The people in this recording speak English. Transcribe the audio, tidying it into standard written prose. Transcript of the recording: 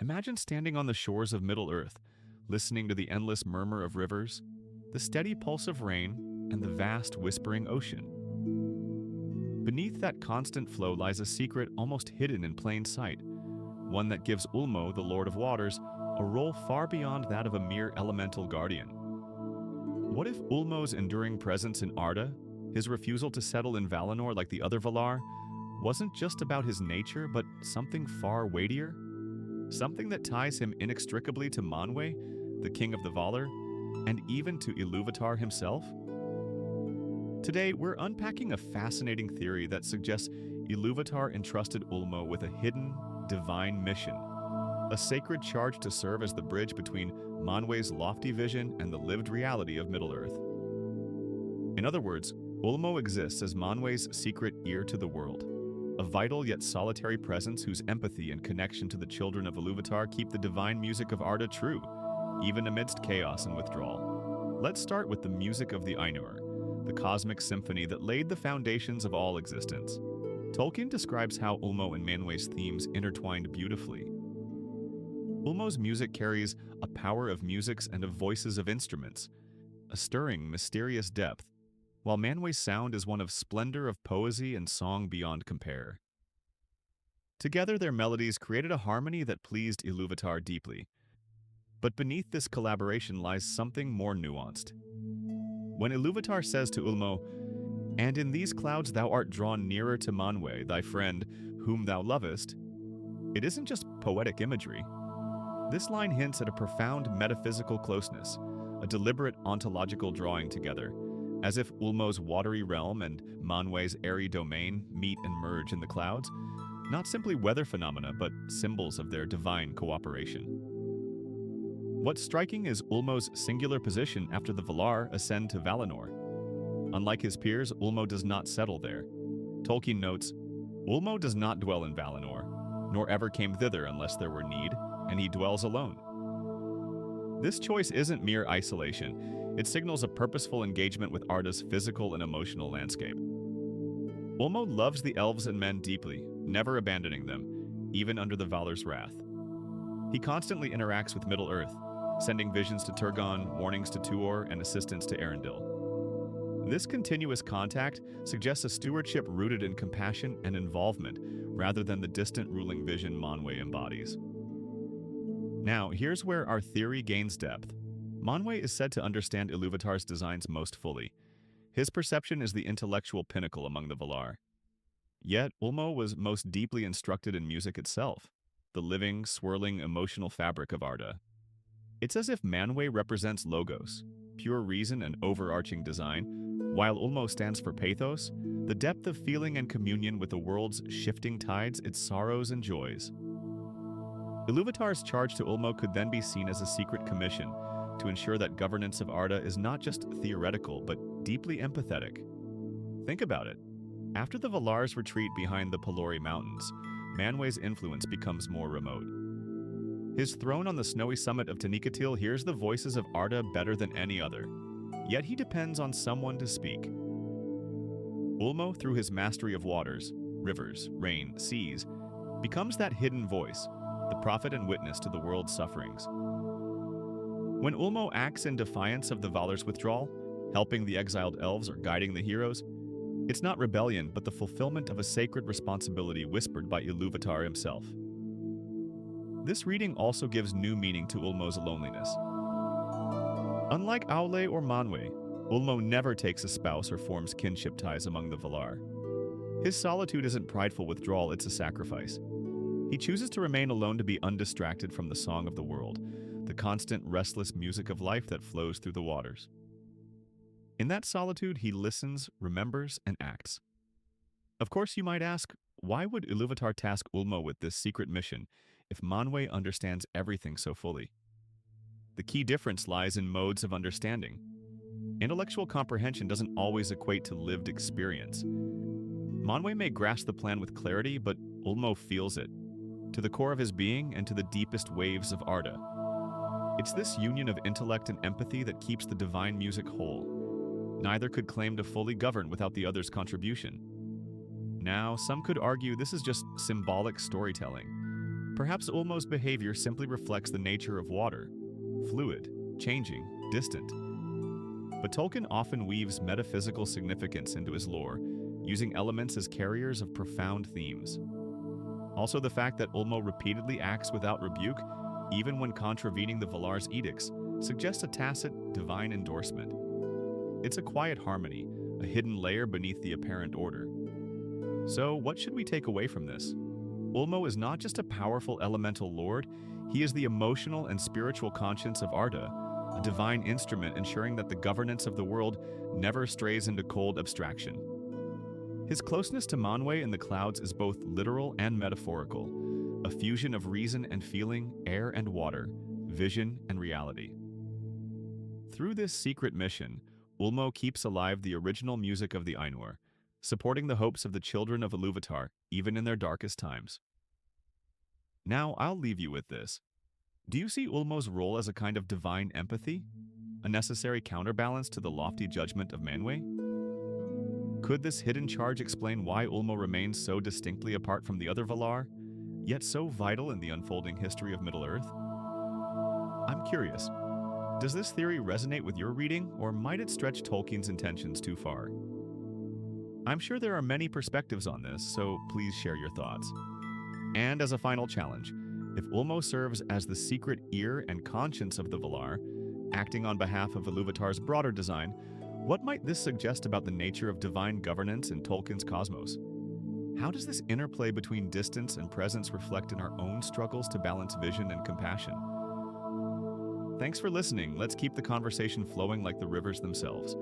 Imagine standing on the shores of Middle-earth, listening to the endless murmur of rivers, the steady pulse of rain, and the vast whispering ocean. Beneath that constant flow lies a secret almost hidden in plain sight, one that gives Ulmo, the Lord of Waters, a role far beyond that of a mere elemental guardian. What if Ulmo's enduring presence in Arda, his refusal to settle in Valinor like the other Valar, wasn't just about his nature, but something far weightier? Something that ties him inextricably to Manwë, the king of the Valar, and even to Ilúvatar himself? Today, we're unpacking a fascinating theory that suggests Ilúvatar entrusted Ulmo with a hidden, divine mission, a sacred charge to serve as the bridge between Manwë's lofty vision and the lived reality of Middle-earth. In other words, Ulmo exists as Manwë's secret ear to the world, a vital yet solitary presence whose empathy and connection to the children of Ilúvatar keep the divine music of Arda true, even amidst chaos and withdrawal. Let's start with the music of the Ainur, the cosmic symphony that laid the foundations of all existence. Tolkien describes how Ulmo and Manwë's themes intertwined beautifully. Ulmo's music carries a power of musics and of voices of instruments, a stirring, mysterious depth, while Manwë's sound is one of splendor of poesy and song beyond compare. Together, their melodies created a harmony that pleased Ilúvatar deeply. But beneath this collaboration lies something more nuanced. When Ilúvatar says to Ulmo, "And in these clouds thou art drawn nearer to Manwë, thy friend, whom thou lovest," it isn't just poetic imagery. This line hints at a profound metaphysical closeness, a deliberate ontological drawing together, as if Ulmo's watery realm and Manwë's airy domain meet and merge in the clouds, not simply weather phenomena, but symbols of their divine cooperation. What's striking is Ulmo's singular position after the Valar ascend to Valinor. Unlike his peers, Ulmo does not settle there. Tolkien notes, "Ulmo does not dwell in Valinor, nor ever came thither unless there were need, and he dwells alone." This choice isn't mere isolation. It signals a purposeful engagement with Arda's physical and emotional landscape. Ulmo loves the elves and men deeply, never abandoning them, even under the Valar's wrath. He constantly interacts with Middle-earth, sending visions to Turgon, warnings to Tuor, and assistance to Arendil. This continuous contact suggests a stewardship rooted in compassion and involvement, rather than the distant ruling vision Manwë embodies. Now, here's where our theory gains depth. Manwë is said to understand Ilúvatar's designs most fully. His perception is the intellectual pinnacle among the Valar. Yet, Ulmo was most deeply instructed in music itself, the living, swirling, emotional fabric of Arda. It's as if Manwë represents logos, pure reason and overarching design, while Ulmo stands for pathos, the depth of feeling and communion with the world's shifting tides, its sorrows and joys. Ilúvatar's charge to Ulmo could then be seen as a secret commission to ensure that governance of Arda is not just theoretical, but deeply empathetic. Think about it. After the Valar's retreat behind the Pelori Mountains, Manwë's influence becomes more remote. His throne on the snowy summit of Taniqatil hears the voices of Arda better than any other, yet he depends on someone to speak. Ulmo, through his mastery of waters, rivers, rain, seas, becomes that hidden voice, the prophet and witness to the world's sufferings. When Ulmo acts in defiance of the Valar's withdrawal, helping the exiled elves or guiding the heroes, it's not rebellion, but the fulfillment of a sacred responsibility whispered by Ilúvatar himself. This reading also gives new meaning to Ulmo's loneliness. Unlike Aule or Manwë, Ulmo never takes a spouse or forms kinship ties among the Valar. His solitude isn't prideful withdrawal, it's a sacrifice. He chooses to remain alone to be undistracted from the song of the world, the constant, restless music of life that flows through the waters. In that solitude, he listens, remembers, and acts. Of course, you might ask, why would Ilúvatar task Ulmo with this secret mission if Manwë understands everything so fully? The key difference lies in modes of understanding. Intellectual comprehension doesn't always equate to lived experience. Manwë may grasp the plan with clarity, but Ulmo feels it, to the core of his being and to the deepest waves of Arda. It's this union of intellect and empathy that keeps the divine music whole. Neither could claim to fully govern without the other's contribution. Now, some could argue this is just symbolic storytelling. Perhaps Ulmo's behavior simply reflects the nature of water, fluid, changing, distant. But Tolkien often weaves metaphysical significance into his lore, using elements as carriers of profound themes. Also, the fact that Ulmo repeatedly acts without rebuke, even when contravening the Valar's edicts, suggests a tacit, divine endorsement. It's a quiet harmony, a hidden layer beneath the apparent order. So, what should we take away from this? Ulmo is not just a powerful elemental lord, he is the emotional and spiritual conscience of Arda, a divine instrument ensuring that the governance of the world never strays into cold abstraction. His closeness to Manwë in the clouds is both literal and metaphorical, a fusion of reason and feeling, air and water, vision and reality. Through this secret mission, Ulmo keeps alive the original music of the Ainur, supporting the hopes of the children of Iluvatar even in their darkest times. Now, I'll leave you with this. Do you see Ulmo's role as a kind of divine empathy? A necessary counterbalance to the lofty judgment of Manwë? Could this hidden charge explain why Ulmo remains so distinctly apart from the other Valar, yet so vital in the unfolding history of Middle-earth? I'm curious. Does this theory resonate with your reading, or might it stretch Tolkien's intentions too far? I'm sure there are many perspectives on this, so please share your thoughts. And as a final challenge, if Ulmo serves as the secret ear and conscience of the Valar, acting on behalf of Iluvatar's broader design, what might this suggest about the nature of divine governance in Tolkien's cosmos? How does this interplay between distance and presence reflect in our own struggles to balance vision and compassion? Thanks for listening. Let's keep the conversation flowing like the rivers themselves.